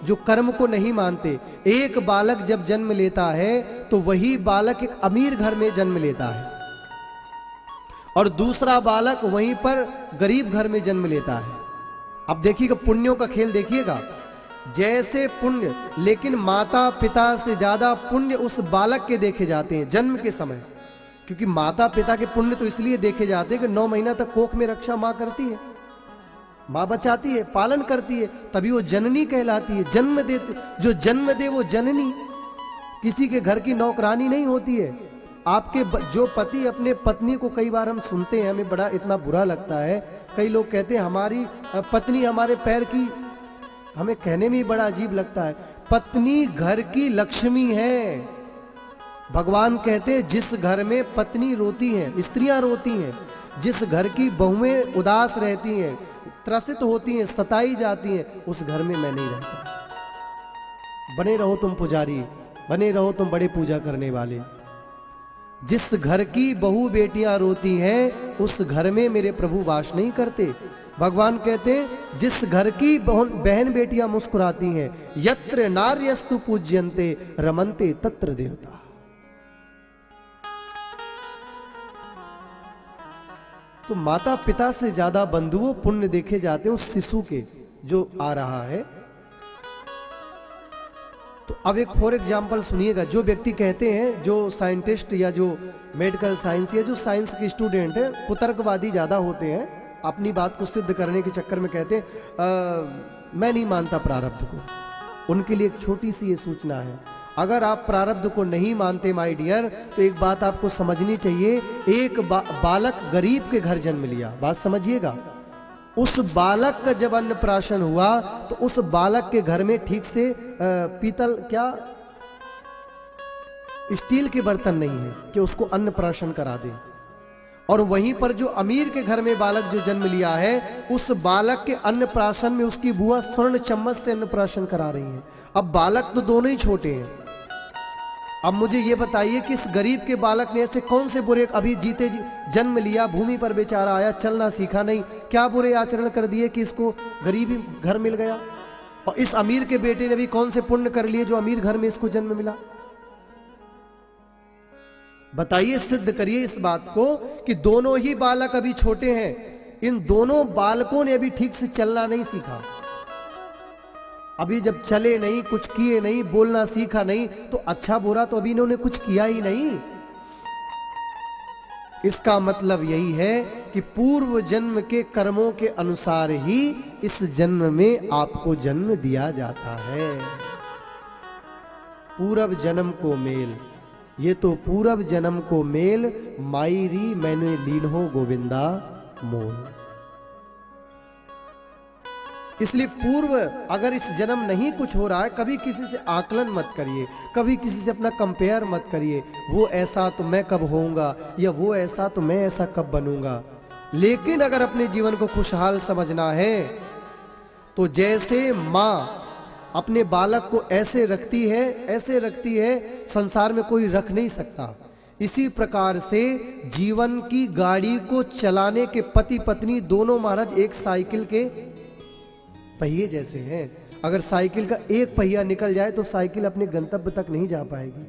जो कर्म को नहीं मानते। एक बालक जब जन्म लेता है तो वही बालक एक अमीर घर में जन्म लेता है और दूसरा बालक वहीं पर गरीब घर में जन्म लेता है। अब देखिएगा पुण्यों का खेल देखिएगा, जैसे पुण्य, लेकिन माता पिता से ज्यादा पुण्य उस बालक के देखे जाते हैं जन्म के समय, क्योंकि माता पिता के पुण्य तो इसलिए देखे जाते हैं कि 9 महीना तक कोख में रक्षा मां करती है, मां बचाती है, पालन करती है, तभी वो जननी कहलाती है, जन्म देती। जो जन्म दे वो जननी, किसी के घर की नौकरानी नहीं होती है। आपके जो पति अपने पत्नी को, कई बार हम सुनते हैं, हमें बड़ा इतना बुरा लगता है, कई लोग कहते हैं हमारी पत्नी हमारे पैर की, हमें कहने में ही बड़ा अजीब लगता है। पत्नी घर की लक्ष्मी है। भगवान कहते हैं जिस घर में पत्नी रोती है, स्त्रियां रोती हैं, जिस घर की बहुएं उदास रहती हैं, त्रसित होती हैं, सताई जाती हैं, उस घर में मैं नहीं रहता। बने रहो तुम पुजारी, बने रहो तुम बड़े पूजा करने वाले। जिस घर की बहू बेटियां रोती हैं उस घर में मेरे प्रभु वास नहीं करते। भगवान कहते जिस घर की बहन बेटियां मुस्कुराती हैं, यत्र नार्यस्तु पूज्यन्ते रमन्ते तत्र देवता। तो माता पिता से ज्यादा बंधुओं पुण्य देखे जाते हैं उस शिशु के जो आ रहा है। तो अब एक फॉर एग्जाम्पल सुनिएगा, जो व्यक्ति कहते हैं, जो साइंटिस्ट या जो मेडिकल साइंस या जो साइंस के स्टूडेंट है, कुतर्कवादी ज्यादा होते हैं, अपनी बात को सिद्ध करने के चक्कर में कहते हैं मैं नहीं मानता प्रारब्ध को। उनके लिए एक छोटी सी ये सूचना है, अगर आप प्रारब्ध को नहीं मानते माय डियर, तो एक बात आपको समझनी चाहिए। एक बालक गरीब के घर जन्म लिया, बात समझिएगा। उस बालक का जब अन्नप्राशन हुआ तो उस बालक के घर में ठीक से पीतल क्या स्टील के बर्तन नहीं है कि उसको अन्नप्राशन करा दे। और वहीं पर जो अमीर के घर में बालक जो जन्म लिया है, उस बालक के अन्नप्राशन में उसकी बुआ स्वर्ण चम्मच से अन्नप्राशन करा रही है। अब बालक तो दोनों ही छोटे हैं। अब मुझे ये बताइए कि इस गरीब के बालक ने ऐसे कौन से बुरे, अभी जीते जन्म लिया, भूमि पर बेचारा आया, चलना सीखा नहीं, क्या बुरे आचरण कर दिए कि इसको गरीबी घर मिल गया? और इस अमीर के बेटे ने भी कौन से पुण्य कर लिए जो अमीर घर में इसको जन्म मिला? बताइए, सिद्ध करिए इस बात को कि दोनों ही बालक अभी छोटे हैं, इन दोनों बालकों ने अभी ठीक से चलना नहीं सीखा। अभी जब चले नहीं, कुछ किए नहीं, बोलना सीखा नहीं, तो अच्छा बुरा तो अभी इन्होंने कुछ किया ही नहीं। इसका मतलब यही है कि पूर्व जन्म के कर्मों के अनुसार ही इस जन्म में आपको जन्म दिया जाता है। पूर्व जन्म को मेल, ये तो पूर्व जन्म को मेल, मायरी मैंने लीन्हो गोविंदा मोल। इसलिए पूर्व अगर इस जन्म नहीं कुछ हो रहा है, कभी किसी से आकलन मत करिए, कभी किसी से अपना कंपेयर मत करिए, वो ऐसा तो मैं कब होऊंगा, या वो ऐसा तो मैं ऐसा कब बनूंगा। लेकिन अगर अपने जीवन को खुशहाल समझना है तो जैसे माँ अपने बालक को ऐसे रखती है, संसार में कोई रख नहीं सकता, इसी प्रकार से जीवन की गाड़ी को चलाने के पति पत्नी दोनों महाराज एक साइकिल के पहिए जैसे हैं। अगर साइकिल का एक पहिया निकल जाए तो साइकिल अपने गंतव्य तक नहीं जा पाएगी।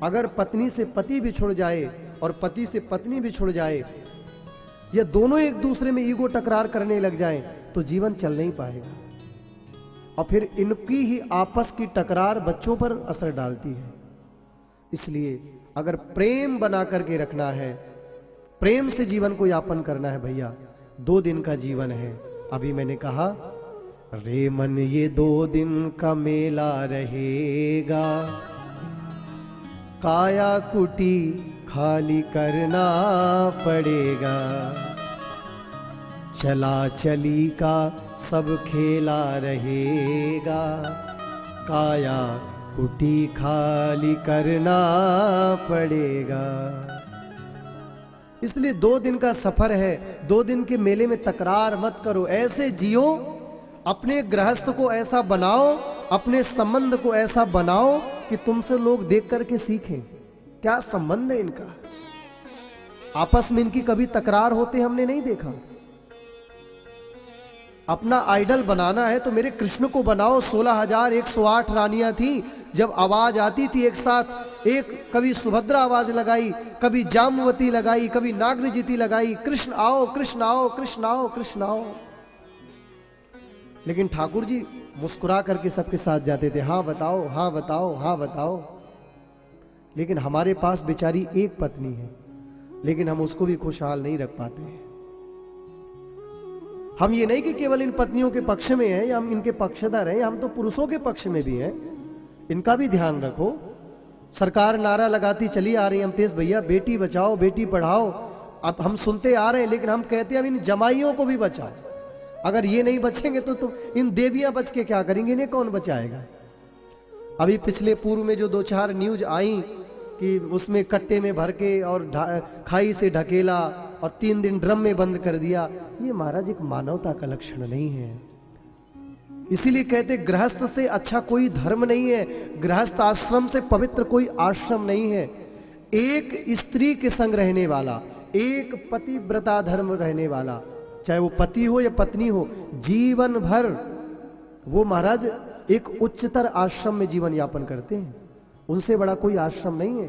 अगर पत्नी से पति बिछुड़ जाए और पति से पत्नी बिछुड़ जाए, या दोनों एक दूसरे में ईगो टकरार करने लग जाएं, तो जीवन चल नहीं पाएगा। और फिर इनकी ही आपस की टकरार बच्चों पर असर डालती है। इसलिए अगर प्रेम बना करके रखना है, प्रेम से जीवन को यापन करना है भैया, 2 दिन का जीवन है। अभी मैंने कहा रे मन ये 2 दिन का मेला रहेगा, काया कुटी खाली करना पड़ेगा, चला चली का सब खेला रहेगा, काया कुटी खाली करना पड़ेगा। इसलिए 2 दिन का सफर है, 2 दिन के मेले में तकरार मत करो, ऐसे जियो, अपने गृहस्थ को ऐसा बनाओ, अपने संबंध को ऐसा बनाओ कि तुमसे लोग देख करके सीखें क्या संबंध है इनका। आपस में इनकी कभी तकरार होते हमने नहीं देखा। अपना आइडल बनाना है तो मेरे कृष्ण को बनाओ। 16,108 रानियां थी, जब आवाज आती थी एक साथ, एक कभी सुभद्रा आवाज लगाई, कभी जामवती लगाई, कभी नागरजिती लगाई, कृष्ण आओ कृष्ण आओ कृष्ण आओ कृष्ण आओ। लेकिन ठाकुर जी मुस्कुरा करके सबके साथ जाते थे, हाँ बताओ हाँ बताओ हाँ बताओ। लेकिन हमारे पास बेचारी एक पत्नी है, लेकिन हम उसको भी खुशहाल नहीं रख पाते हैं। हम ये नहीं कि केवल इन पत्नियों के पक्ष में हैं या हम इनके पक्षधर हैं, हम तो पुरुषों के पक्ष में भी हैं, इनका भी ध्यान रखो। सरकार नारा लगाती चली आ रही है अमतेश भैया, बेटी बचाओ बेटी पढ़ाओ। अब हम सुनते आ रहे हैं, लेकिन हम कहते हैं अब इन जमाइयों को भी बचाओ। अगर ये नहीं बचेंगे तो इन देवियां बच के क्या करेंगे, इन्हें कौन बचाएगा। अभी पिछले पूर्व में जो 2-4 न्यूज आई कि उसमें कट्टे में भर के और खाई से ढकेला और 3 दिन ड्रम में बंद कर दिया, ये महाराज एक मानवता का लक्षण नहीं है। इसीलिए कहते गृहस्थ से अच्छा कोई धर्म नहीं है, गृहस्थ आश्रम से पवित्र कोई आश्रम नहीं है। एक स्त्री के संग रहने वाला, एक पतिव्रता धर्म रहने वाला, चाहे वो पति हो या पत्नी हो, जीवन भर वो महाराज एक उच्चतर आश्रम में जीवन यापन करते हैं। उनसे बड़ा कोई आश्रम नहीं है।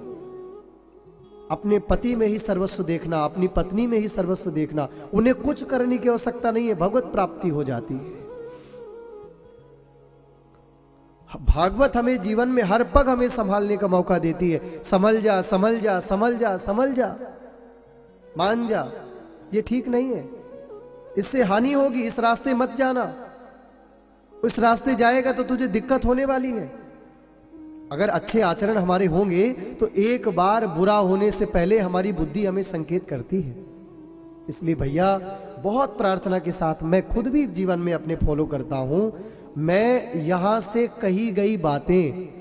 अपने पति में ही सर्वस्व देखना, अपनी पत्नी में ही सर्वस्व देखना, उन्हें कुछ करने की आवश्यकता नहीं है, भगवत प्राप्ति हो जाती है। भागवत हमें जीवन में हर पग हमें संभालने का मौका देती है। संभल जा संभल जा संभल जा संभल जा, मान जा, ये ठीक नहीं है, इससे हानि होगी, इस रास्ते मत जाना। उस रास्ते जाएगा तो तुझे दिक्कत होने वाली है। अगर अच्छे आचरण हमारे होंगे तो एक बार बुरा होने से पहले हमारी बुद्धि हमें संकेत करती है। इसलिए भैया बहुत प्रार्थना के साथ मैं खुद भी जीवन में अपने फॉलो करता हूं। मैं यहां से कही गई बातें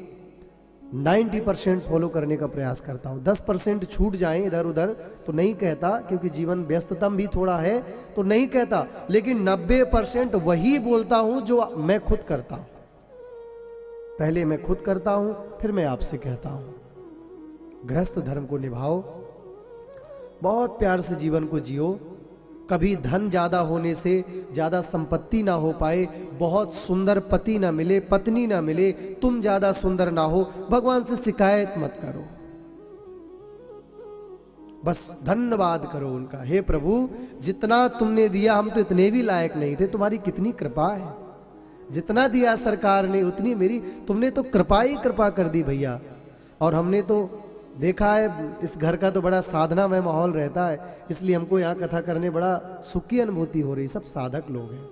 90% फॉलो करने का प्रयास करता हूं। 10% छूट जाएं इधर उधर तो नहीं कहता, क्योंकि जीवन व्यस्ततम भी थोड़ा है तो नहीं कहता, लेकिन 90% वही बोलता हूं जो मैं खुद करता हूं। पहले मैं खुद करता हूं, फिर मैं आपसे कहता हूं। गृहस्थ धर्म को निभाओ, बहुत प्यार से जीवन को जियो। कभी धन ज्यादा होने से ज्यादा संपत्ति ना हो पाए, बहुत सुंदर पति ना मिले, पत्नी ना मिले, तुम ज्यादा सुंदर ना हो, भगवान से शिकायत मत करो, बस धन्यवाद करो उनका। हे प्रभु, जितना तुमने दिया हम तो इतने भी लायक नहीं थे, तुम्हारी कितनी कृपा है। जितना दिया सरकार ने उतनी मेरी, तुमने तो कृपा ही कृपा कर दी भैया। और हमने तो देखा है इस घर का तो बड़ा साधना में माहौल रहता है, इसलिए हमको यहाँ कथा करने बड़ा सुख की अनुभूति हो रही। सब साधक लोग हैं।